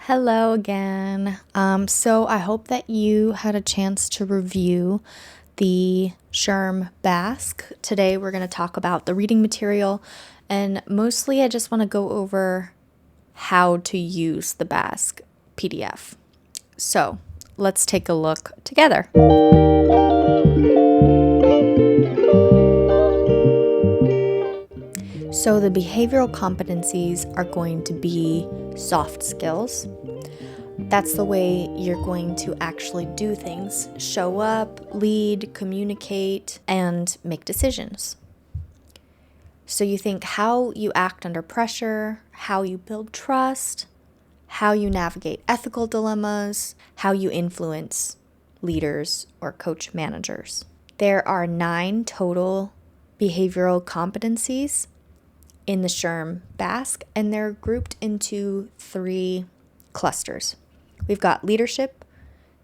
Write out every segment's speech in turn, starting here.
Hello again. So I hope that you had a chance to review the SHRM-BASK. Today we're going to talk about the reading material, and mostly I just want to go over how to use the BASK PDF. So let's take a look together. So the behavioral competencies are going to be soft skills. That's the way you're going to actually do things. Show up, lead, communicate, and make decisions. So you think how you act under pressure, how you build trust, how you navigate ethical dilemmas, how you influence leaders or coach managers. There are 9 total behavioral competencies in the SHRM-BASK, and they're grouped into 3 clusters. We've got leadership,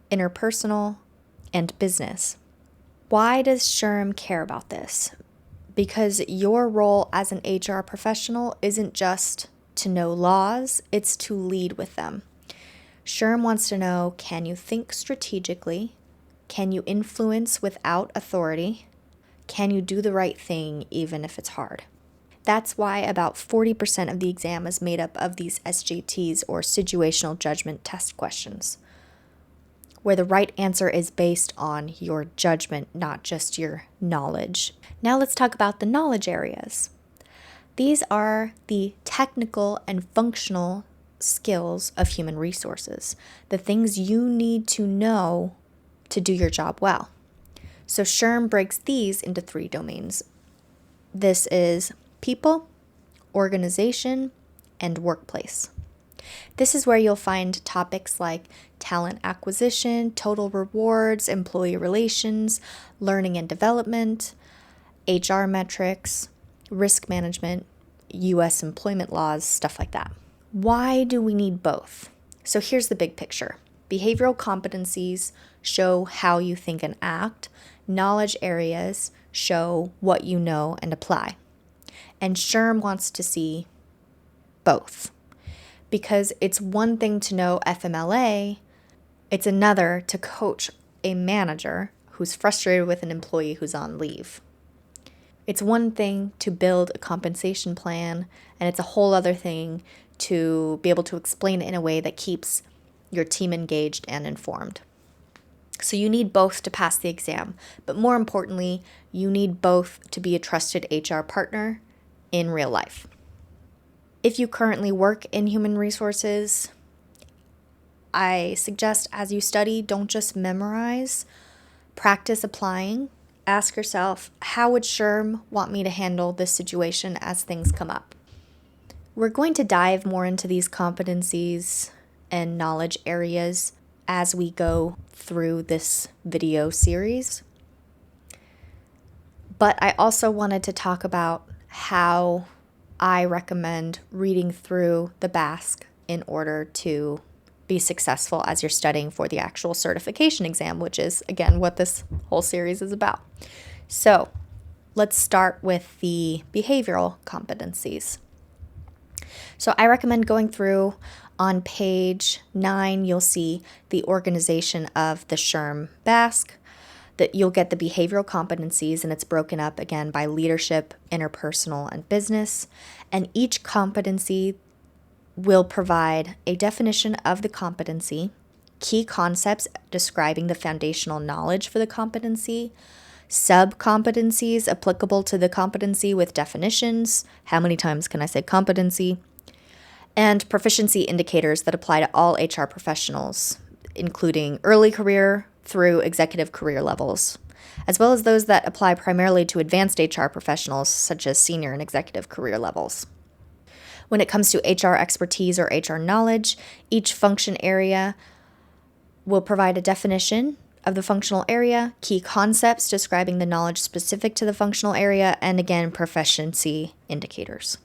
interpersonal, and business. Why does SHRM care about this? Because your role as an HR professional isn't just to know laws, it's to lead with them. SHRM wants to know, can you think strategically? Can you influence without authority? Can you do the right thing even if it's hard? That's why about 40% of the exam is made up of these SJTs, or situational judgment test questions, where the right answer is based on your judgment, not just your knowledge. Now let's talk about the knowledge areas. These are the technical and functional skills of human resources, the things you need to know to do your job well. So SHRM breaks these into 3 domains. This is people, organization, and workplace. This is where you'll find topics like talent acquisition, total rewards, employee relations, learning and development, HR metrics, risk management, U.S. employment laws, stuff like that. Why do we need both? So here's the big picture. Behavioral competencies show how you think and act. Knowledge areas show what you know and apply. And SHRM wants to see both, because it's one thing to know FMLA, it's another to coach a manager who's frustrated with an employee who's on leave. It's one thing to build a compensation plan, and it's a whole other thing to be able to explain it in a way that keeps your team engaged and informed. So you need both to pass the exam, but more importantly, you need both to be a trusted HR partner in real life. If you currently work in human resources, I suggest as you study, don't just memorize, practice applying. Ask yourself, how would SHRM want me to handle this situation as things come up? We're going to dive more into these competencies and knowledge areas as we go through this video series. But I also wanted to talk about how I recommend reading through the BASK in order to be successful as you're studying for the actual certification exam, which is, again, what this whole series is about. So let's start with the behavioral competencies. So I recommend going through. On page 9, you'll see the organization of the SHRM-BASK. That you'll get the behavioral competencies, and it's broken up again by leadership, interpersonal, and business. And each competency will provide a definition of the competency, key concepts describing the foundational knowledge for the competency, sub-competencies applicable to the competency with definitions. How many times can I say competency? And proficiency indicators that apply to all HR professionals, including early career through executive career levels, as well as those that apply primarily to advanced HR professionals, such as senior and executive career levels. When it comes to HR expertise or HR knowledge, each function area will provide a definition of the functional area, key concepts describing the knowledge specific to the functional area, and again, proficiency indicators.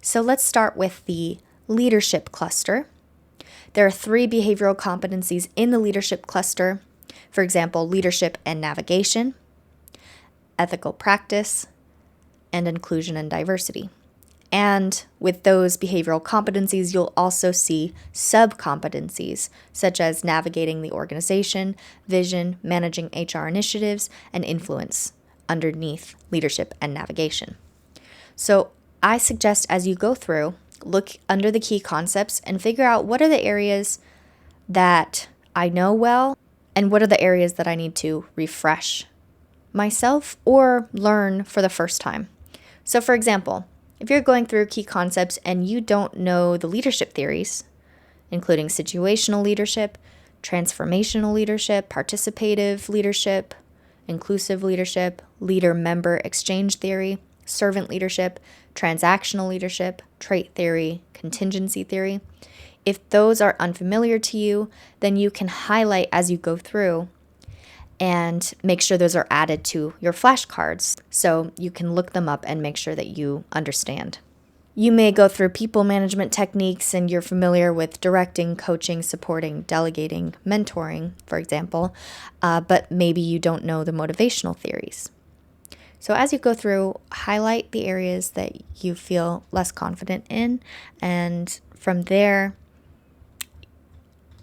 So let's start with the leadership cluster. There are 3 behavioral competencies in the leadership cluster. For example, leadership and navigation, ethical practice, and inclusion and diversity. And with those behavioral competencies, you'll also see sub-competencies, such as navigating the organization, vision, managing HR initiatives, and influence underneath leadership and navigation. So I suggest as you go through, look under the key concepts and figure out what are the areas that I know well and what are the areas that I need to refresh myself or learn for the first time. So for example, if you're going through key concepts and you don't know the leadership theories, including situational leadership, transformational leadership, participative leadership, inclusive leadership, leader-member exchange theory, servant leadership, transactional leadership, trait theory, contingency theory. If those are unfamiliar to you, then you can highlight as you go through and make sure those are added to your flashcards so you can look them up and make sure that you understand. You may go through people management techniques and you're familiar with directing, coaching, supporting, delegating, mentoring, for example, but maybe you don't know the motivational theories. So as you go through, highlight the areas that you feel less confident in, and from there,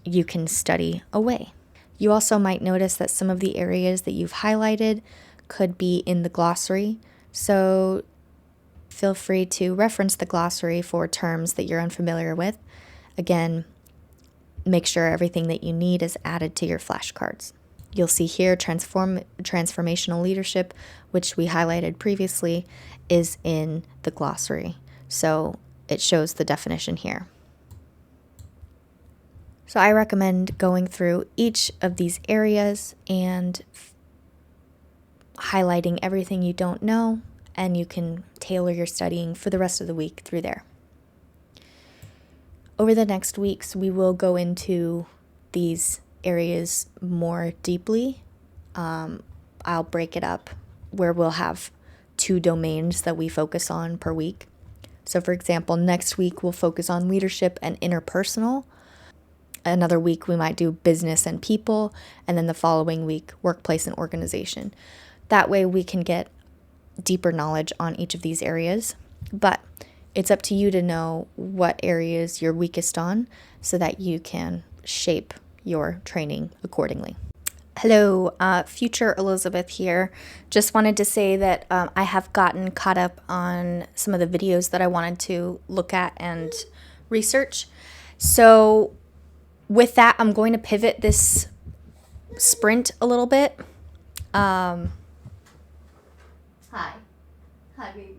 you can study away. You also might notice that some of the areas that you've highlighted could be in the glossary, so feel free to reference the glossary for terms that you're unfamiliar with. Again, make sure everything that you need is added to your flashcards. You'll see here transformational leadership, which we highlighted previously, is in the glossary. So it shows the definition here. So I recommend going through each of these areas and highlighting everything you don't know, and you can tailor your studying for the rest of the week through there. Over the next weeks, we will go into these areas more deeply. I'll break it up where we'll have 2 domains that we focus on per week. So for example, next week we'll focus on leadership and interpersonal. Another week we might do business and people, and then the following week, workplace and organization. That way we can get deeper knowledge on each of these areas, but it's up to you to know what areas you're weakest on so that you can shape your training accordingly. Hello, future Elizabeth here. Just wanted to say that I have gotten caught up on some of the videos that I wanted to look at and research. So with that, I'm going to pivot this sprint a little bit. Hi, baby.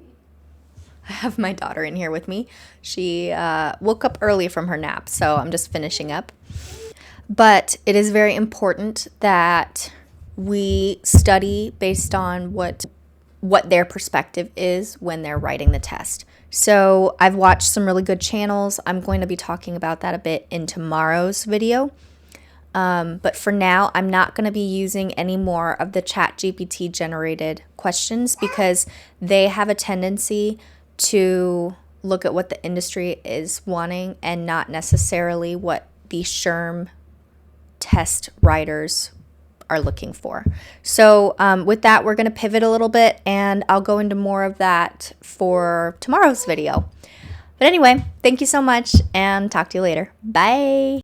I have my daughter in here with me. She woke up early from her nap, so I'm just finishing up. But it is very important that we study based on what their perspective is when they're writing the test. So I've watched some really good channels. I'm going to be talking about that a bit in tomorrow's video. But for now, I'm not going to be using any more of the ChatGPT generated questions because they have a tendency to look at what the industry is wanting and not necessarily what the SHRM test writers are looking for. So with that, we're going to pivot a little bit, and I'll go into more of that for tomorrow's video. But anyway, thank you so much, and talk to you later. Bye.